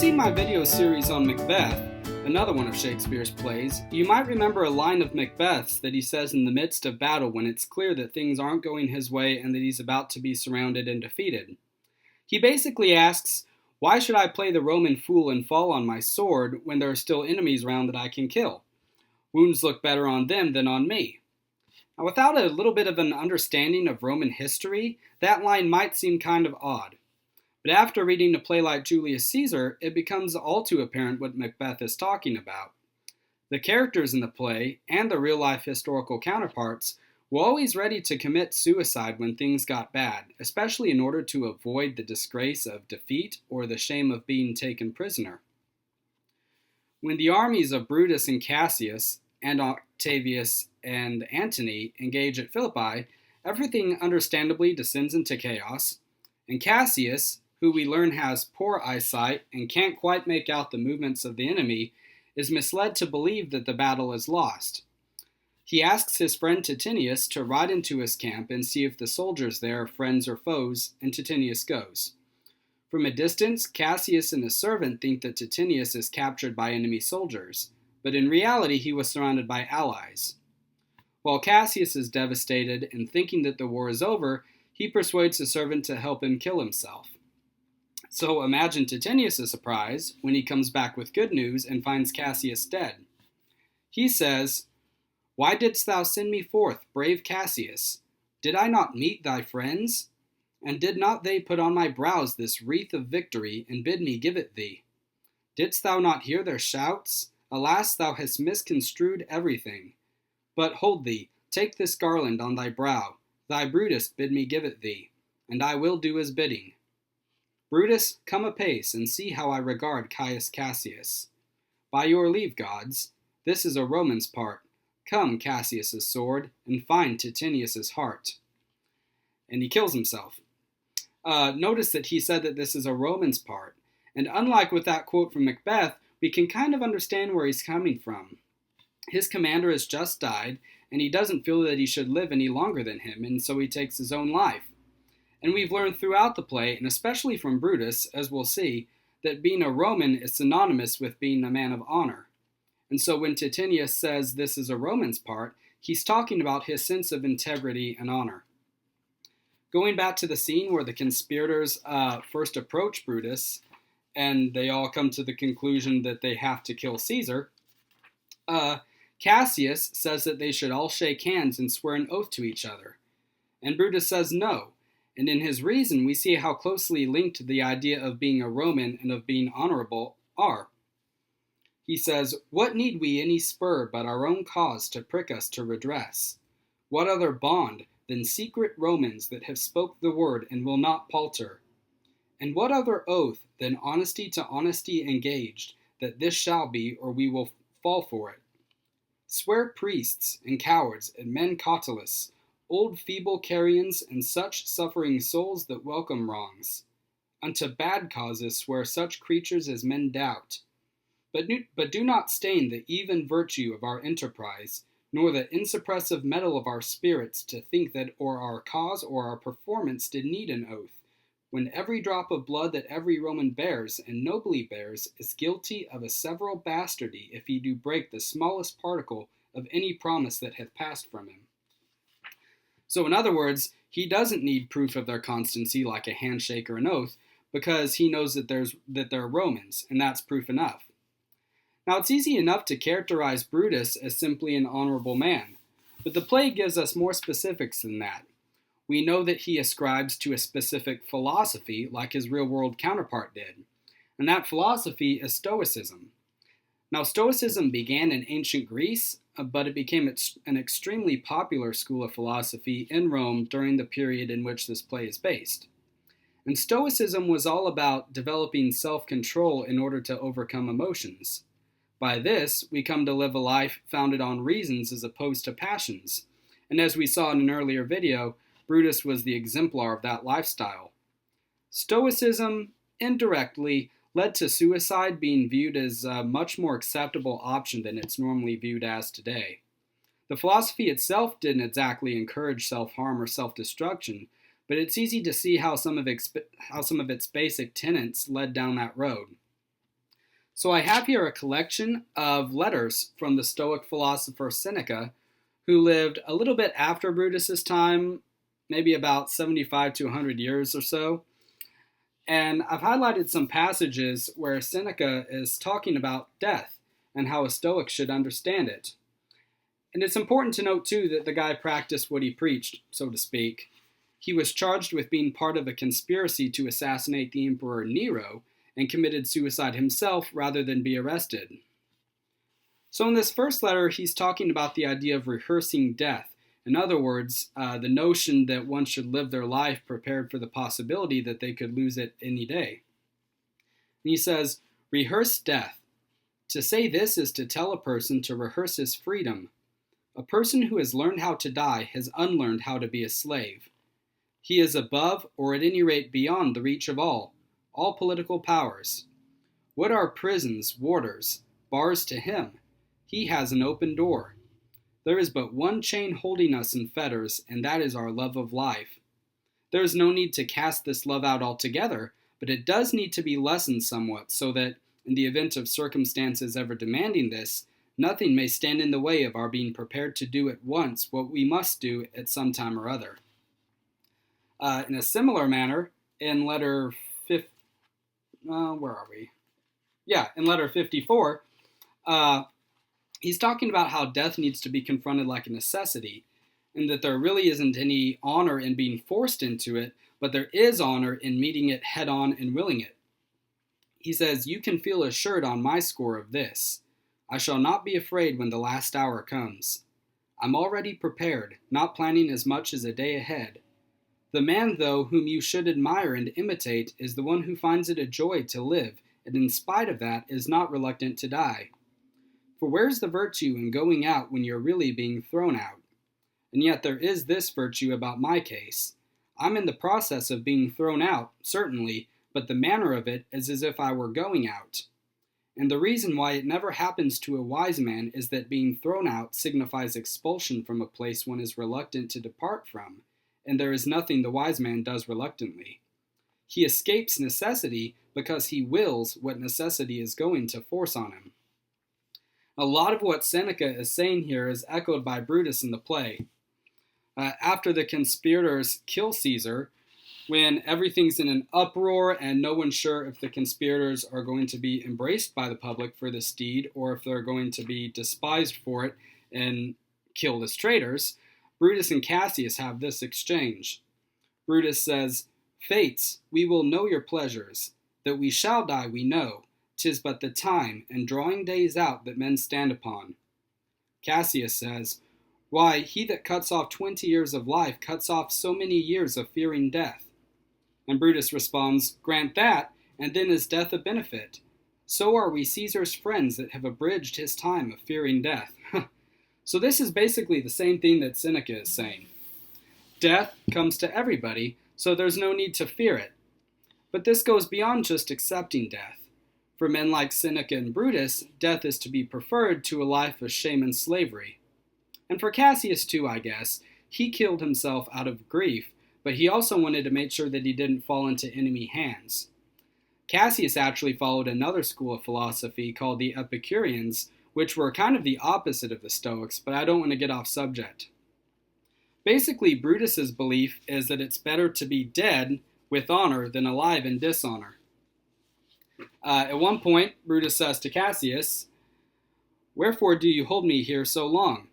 seen my video series on Macbeth, another one of Shakespeare's plays, you might remember a line of Macbeth's that he says in the midst of battle when it's clear that things aren't going his way and that he's about to be surrounded and defeated. He basically asks, "Why should I play the Roman fool and fall on my sword when there are still enemies around that I can kill? Wounds look better on them than on me." Now, without a little bit of an understanding of Roman history, that line might seem kind of odd. But after reading a play like Julius Caesar, it becomes all too apparent what Macbeth is talking about. The characters in the play, and the real-life historical counterparts, were always ready to commit suicide when things got bad, especially in order to avoid the disgrace of defeat or the shame of being taken prisoner. When the armies of Brutus and Cassius, and Octavius and Antony engage at Philippi, everything understandably descends into chaos, and Cassius, who we learn has poor eyesight and can't quite make out the movements of the enemy, is misled to believe that the battle is lost. He asks his friend Titinius to ride into his camp and see if the soldiers there are friends or foes, and Titinius goes. From a distance, Cassius and his servant think that Titinius is captured by enemy soldiers, but in reality he was surrounded by allies. While Cassius is devastated and thinking that the war is over, he persuades his servant to help him kill himself. So imagine Titinius' surprise when he comes back with good news and finds Cassius dead. He says, "Why didst thou send me forth, brave Cassius? Did I not meet thy friends? And did not they put on my brows this wreath of victory, and bid me give it thee? Didst thou not hear their shouts? Alas, thou hast misconstrued everything. But hold thee, take this garland on thy brow. Thy Brutus bid me give it thee, and I will do his bidding. Brutus, come apace, and see how I regard Caius Cassius. By your leave, gods, this is a Roman's part. Come, Cassius' sword, and find Titinius' heart." And he kills himself. Notice that he said that this is a Roman's part, and unlike with that quote from Macbeth, we can kind of understand where he's coming from. His commander has just died, and he doesn't feel that he should live any longer than him, and so he takes his own life. And we've learned throughout the play, and especially from Brutus, as we'll see, that being a Roman is synonymous with being a man of honor. And so when Titinius says this is a Roman's part, he's talking about his sense of integrity and honor. Going back to the scene where the conspirators first approach Brutus, and they all come to the conclusion that they have to kill Caesar, Cassius says that they should all shake hands and swear an oath to each other. And Brutus says no. And in his reason, we see how closely linked the idea of being a Roman and of being honorable are. He says, "What need we any spur but our own cause to prick us to redress? What other bond than secret Romans that have spoke the word and will not palter? And what other oath than honesty to honesty engaged, that this shall be, or we will fall for it? Swear priests and cowards and men cautelous, old feeble carrions, and such suffering souls that welcome wrongs. Unto bad causes swear such creatures as men doubt. But do not stain the even virtue of our enterprise, nor the insuppressive metal of our spirits, to think that or our cause or our performance did need an oath, when every drop of blood that every Roman bears, and nobly bears, is guilty of a several bastardy if he do break the smallest particle of any promise that hath passed from him." So in other words, he doesn't need proof of their constancy like a handshake or an oath, because he knows that they're Romans, and that's proof enough. Now it's easy enough to characterize Brutus as simply an honorable man, but the play gives us more specifics than that. We know that he ascribes to a specific philosophy like his real-world counterpart did, and that philosophy is Stoicism. Now Stoicism began in ancient Greece, but it became an extremely popular school of philosophy in Rome during the period in which this play is based. And Stoicism was all about developing self-control in order to overcome emotions. By this, we come to live a life founded on reasons as opposed to passions. And as we saw in an earlier video, Brutus was the exemplar of that lifestyle. Stoicism, indirectly, led to suicide being viewed as a much more acceptable option than it's normally viewed as today. The philosophy itself didn't exactly encourage self-harm or self-destruction, but it's easy to see how some of its basic tenets led down that road. So I have here a collection of letters from the Stoic philosopher Seneca, who lived a little bit after Brutus's time, maybe about 75 to 100 years or so. And I've highlighted some passages where Seneca is talking about death and how a Stoic should understand it. And it's important to note, too, that the guy practiced what he preached, so to speak. He was charged with being part of a conspiracy to assassinate the Emperor Nero and committed suicide himself rather than be arrested. So in this first letter, he's talking about the idea of rehearsing death. In other words, the notion that one should live their life prepared for the possibility that they could lose it any day. And he says, rehearse death. To say this is to tell a person to rehearse his freedom. A person who has learned how to die has unlearned how to be a slave. He is above, or at any rate beyond, the reach of all political powers. What are prisons, warders, bars to him? He has an open door. There is but one chain holding us in fetters, and that is our love of life. There is no need to cast this love out altogether, but it does need to be lessened somewhat, so that, in the event of circumstances ever demanding this, nothing may stand in the way of our being prepared to do at once what we must do at some time or other. In a similar manner, in letter in letter 54, he's talking about how death needs to be confronted like a necessity, and that there really isn't any honor in being forced into it, but there is honor in meeting it head on and willing it. He says, you can feel assured on my score of this. I shall not be afraid when the last hour comes. I'm already prepared, not planning as much as a day ahead. The man, though, whom you should admire and imitate is the one who finds it a joy to live, and in spite of that is not reluctant to die. For where's the virtue in going out when you're really being thrown out? And yet there is this virtue about my case. I'm in the process of being thrown out, certainly, but the manner of it is as if I were going out. And the reason why it never happens to a wise man is that being thrown out signifies expulsion from a place one is reluctant to depart from, and there is nothing the wise man does reluctantly. He escapes necessity because he wills what necessity is going to force on him. A lot of what Seneca is saying here is echoed by Brutus in the play. After the conspirators kill Caesar, when everything's in an uproar and no one's sure if the conspirators are going to be embraced by the public for this deed or if they're going to be despised for it and killed as traitors, Brutus and Cassius have this exchange. Brutus says, Fates, we will know your pleasures. That we shall die we know. 'Tis but the time, and drawing days out that men stand upon. Cassius says, Why, he that cuts off 20 years of life cuts off so many years of fearing death. And Brutus responds, Grant that, and then is death a benefit? So are we Caesar's friends that have abridged his time of fearing death. So this is basically the same thing that Seneca is saying. Death comes to everybody, so there's no need to fear it. But this goes beyond just accepting death. For men like Seneca and Brutus, death is to be preferred to a life of shame and slavery. And for Cassius too, I guess, he killed himself out of grief, but he also wanted to make sure that he didn't fall into enemy hands. Cassius actually followed another school of philosophy called the Epicureans, which were kind of the opposite of the Stoics, but I don't want to get off subject. Basically, Brutus's belief is that it's better to be dead with honor than alive in dishonor. At one point, Brutus says to Cassius, Wherefore do you hold me here so long?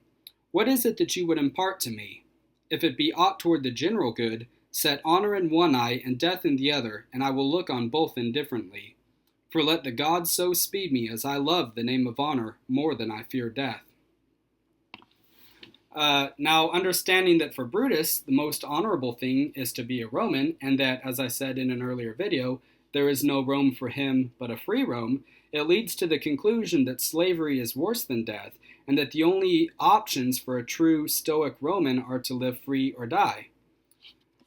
What is it that you would impart to me? If it be aught toward the general good, set honor in one eye and death in the other, and I will look on both indifferently. For let the gods so speed me as I love the name of honor more than I fear death. Now, understanding that for Brutus, the most honorable thing is to be a Roman, and that, as I said in an earlier video, there is no Rome for him but a free Rome, it leads to the conclusion that slavery is worse than death, and that the only options for a true Stoic Roman are to live free or die.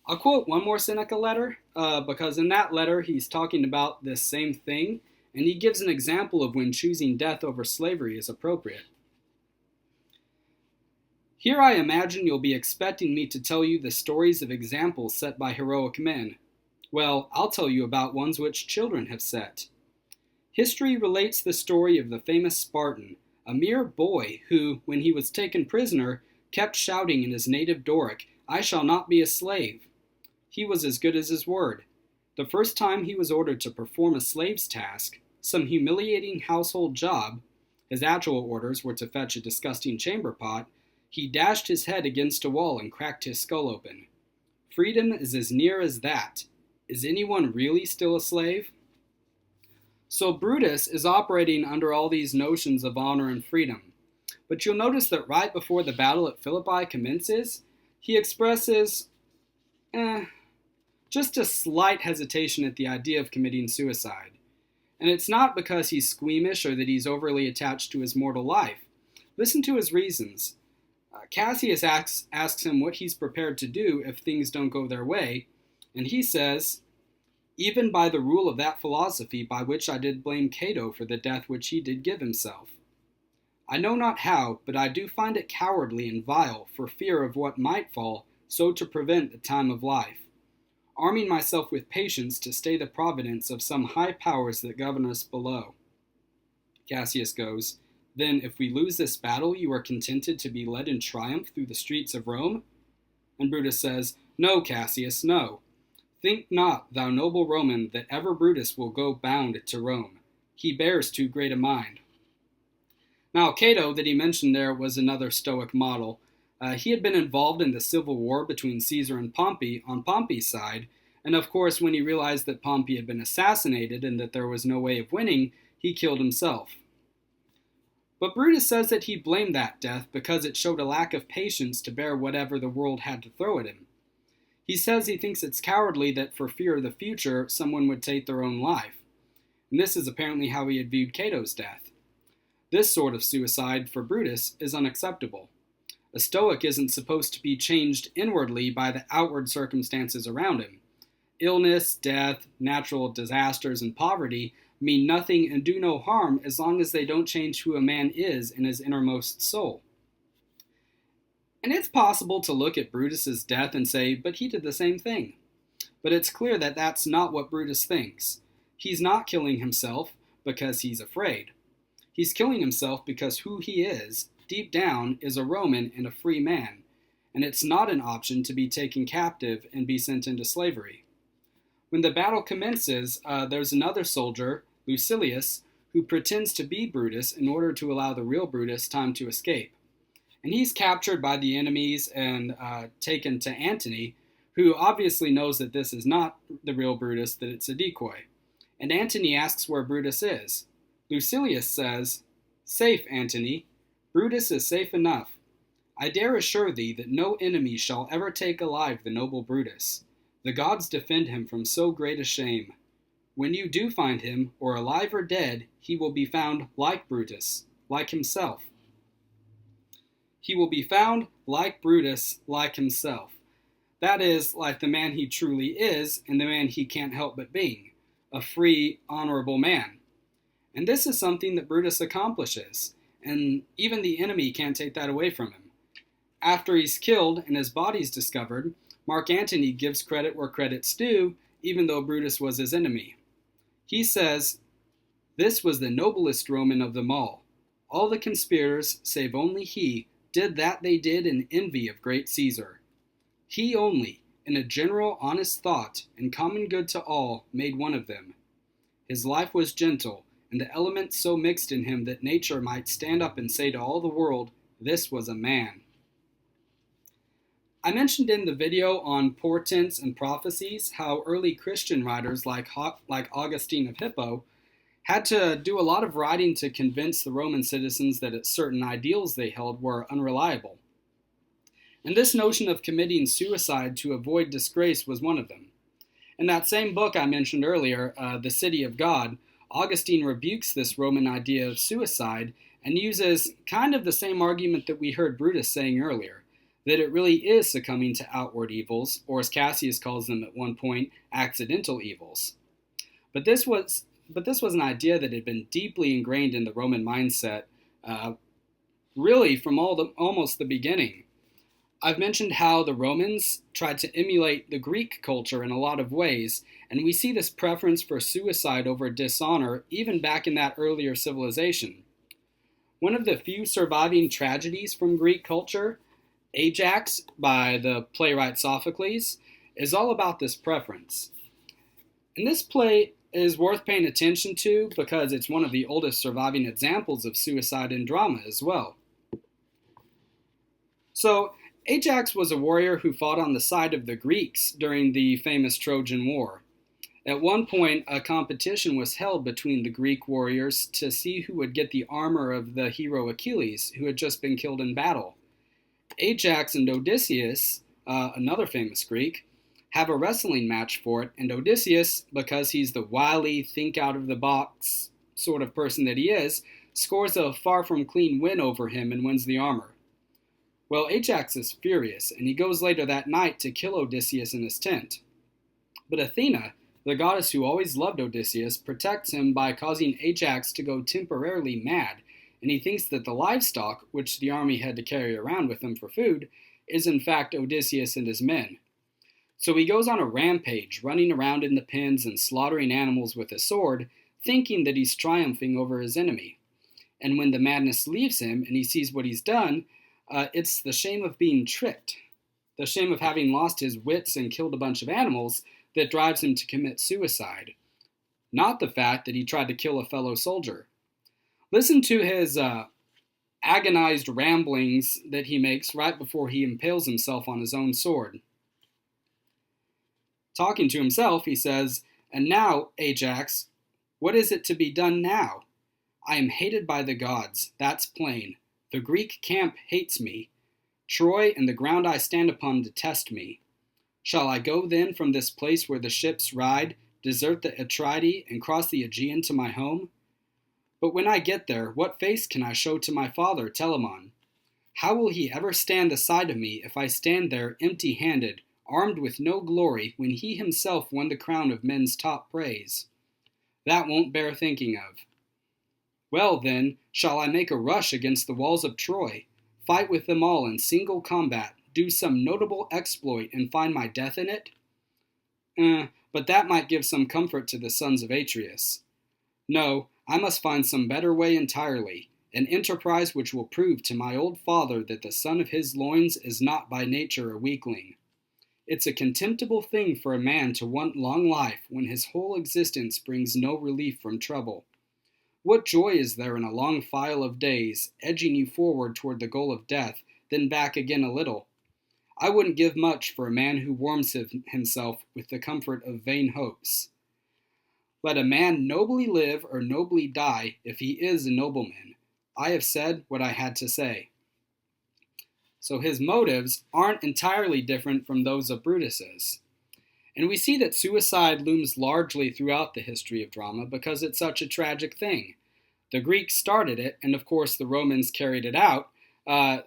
I'll quote one more Seneca letter, because in that letter he's talking about this same thing, and he gives an example of when choosing death over slavery is appropriate. Here I imagine you'll be expecting me to tell you the stories of examples set by heroic men. Well, I'll tell you about ones which children have set. History relates the story of the famous Spartan, a mere boy who, when he was taken prisoner, kept shouting in his native Doric, "I shall not be a slave." He was as good as his word. The first time he was ordered to perform a slave's task, some humiliating household job, his actual orders were to fetch a disgusting chamber pot, he dashed his head against a wall and cracked his skull open. Freedom is as near as that. Is anyone really still a slave? So Brutus is operating under all these notions of honor and freedom. But you'll notice that right before the battle at Philippi commences, he expresses just a slight hesitation at the idea of committing suicide. And it's not because he's squeamish or that he's overly attached to his mortal life. Listen to his reasons. Cassius asks him what he's prepared to do if things don't go their way, and he says, "Even by the rule of that philosophy by which I did blame Cato for the death which he did give himself. I know not how, but I do find it cowardly and vile, for fear of what might fall, so to prevent the time of life, arming myself with patience to stay the providence of some high powers that govern us below." Cassius goes, "Then if we lose this battle, you are contented to be led in triumph through the streets of Rome?" And Brutus says, "No, Cassius, no. Think not, thou noble Roman, that ever Brutus will go bound to Rome. He bears too great a mind." Now, Cato, that he mentioned there, was another Stoic model. He had been involved in the civil war between Caesar and Pompey on Pompey's side, and of course, when he realized that Pompey had been assassinated and that there was no way of winning, he killed himself. But Brutus says that he blamed that death because it showed a lack of patience to bear whatever the world had to throw at him. He says he thinks it's cowardly that for fear of the future, someone would take their own life. And this is apparently how he had viewed Cato's death. This sort of suicide, for Brutus, is unacceptable. A Stoic isn't supposed to be changed inwardly by the outward circumstances around him. Illness, death, natural disasters, and poverty mean nothing and do no harm as long as they don't change who a man is in his innermost soul. And it's possible to look at Brutus's death and say, but he did the same thing. But it's clear that that's not what Brutus thinks. He's not killing himself because he's afraid. He's killing himself because who he is, deep down, is a Roman and a free man, and it's not an option to be taken captive and be sent into slavery. When the battle commences, there's another soldier, Lucilius, who pretends to be Brutus in order to allow the real Brutus time to escape. And he's captured by the enemies and taken to Antony, who obviously knows that this is not the real Brutus, that it's a decoy. And Antony asks where Brutus is. Lucilius says, "Safe, Antony. Brutus is safe enough. I dare assure thee that no enemy shall ever take alive the noble Brutus. The gods defend him from so great a shame. When you do find him, or alive or dead, he will be found like Brutus, like himself. He will be found like Brutus, like himself. That is, like the man he truly is, and the man he can't help but being, a free, honorable man. And this is something that Brutus accomplishes, and even the enemy can't take that away from him. After he's killed and his body's discovered, Mark Antony gives credit where credit's due, even though Brutus was his enemy. He says, "This was the noblest Roman of them all. All the conspirators, save only he, did that they did in envy of great Caesar. He only, in a general honest thought and common good to all, made one of them. His life was gentle, and the elements so mixed in him that nature might stand up and say to all the world, this was a man." I mentioned in the video on portents and prophecies how early Christian writers like Augustine of Hippo had to do a lot of writing to convince the Roman citizens that certain ideals they held were unreliable. And this notion of committing suicide to avoid disgrace was one of them. In that same book I mentioned earlier, The City of God, Augustine rebukes this Roman idea of suicide and uses kind of the same argument that we heard Brutus saying earlier, that it really is succumbing to outward evils, or as Cassius calls them at one point, accidental evils. But this was an idea that had been deeply ingrained in the Roman mindset, really from almost the beginning. I've mentioned how the Romans tried to emulate the Greek culture in a lot of ways, and we see this preference for suicide over dishonor even back in that earlier civilization. One of the few surviving tragedies from Greek culture, Ajax by the playwright Sophocles, is all about this preference. And this play is worth paying attention to because it's one of the oldest surviving examples of suicide in drama as well. So, Ajax was a warrior who fought on the side of the Greeks during the famous Trojan War. At one point, a competition was held between the Greek warriors to see who would get the armor of the hero Achilles, who had just been killed in battle. Ajax and Odysseus, another famous Greek, have a wrestling match for it, and Odysseus, because he's the wily, think-out-of-the-box sort of person that he is, scores a far-from clean win over him and wins the armor. Well, Ajax is furious, and he goes later that night to kill Odysseus in his tent. But Athena, the goddess who always loved Odysseus, protects him by causing Ajax to go temporarily mad, and he thinks that the livestock, which the army had to carry around with them for food, is in fact Odysseus and his men. So he goes on a rampage, running around in the pens and slaughtering animals with a sword, thinking that he's triumphing over his enemy. And when the madness leaves him and he sees what he's done, it's the shame of being tricked, the shame of having lost his wits and killed a bunch of animals that drives him to commit suicide, not the fact that he tried to kill a fellow soldier. Listen to his agonized ramblings that he makes right before he impales himself on his own sword. Talking to himself, he says, "And now, Ajax, what is it to be done now? I am hated by the gods, that's plain. The Greek camp hates me. Troy and the ground I stand upon detest me. Shall I go then from this place where the ships ride, desert the Atridae, and cross the Aegean to my home? But when I get there, what face can I show to my father, Telamon? How will he ever stand aside of me if I stand there empty-handed, armed with no glory, when he himself won the crown of men's top praise? That won't bear thinking of. Well, then, shall I make a rush against the walls of Troy, fight with them all in single combat, do some notable exploit, and find my death in it? But that might give some comfort to the sons of Atreus. No, I must find some better way entirely, an enterprise which will prove to my old father that the son of his loins is not by nature a weakling. It's a contemptible thing for a man to want long life when his whole existence brings no relief from trouble. What joy is there in a long file of days, edging you forward toward the goal of death, then back again a little? I wouldn't give much for a man who warms himself with the comfort of vain hopes. Let a man nobly live or nobly die if he is a nobleman. I have said what I had to say." So his motives aren't entirely different from those of Brutus's. And we see that suicide looms largely throughout the history of drama because it's such a tragic thing. The Greeks started it, and of course the Romans carried it out.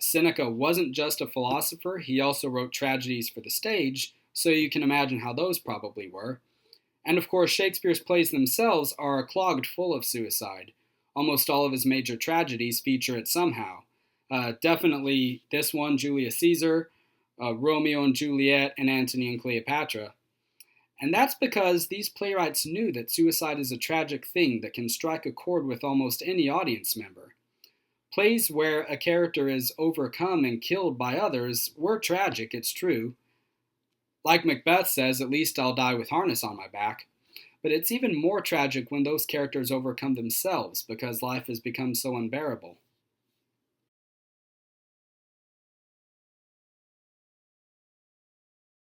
Seneca wasn't just a philosopher, he also wrote tragedies for the stage, so you can imagine how those probably were. And of course Shakespeare's plays themselves are clogged full of suicide. Almost all of his major tragedies feature it somehow. Definitely this one, Julius Caesar, Romeo and Juliet, and Antony and Cleopatra. And that's because these playwrights knew that suicide is a tragic thing that can strike a chord with almost any audience member. Plays where a character is overcome and killed by others were tragic, it's true. Like Macbeth says, "At least I'll die with harness on my back." But it's even more tragic when those characters overcome themselves because life has become so unbearable.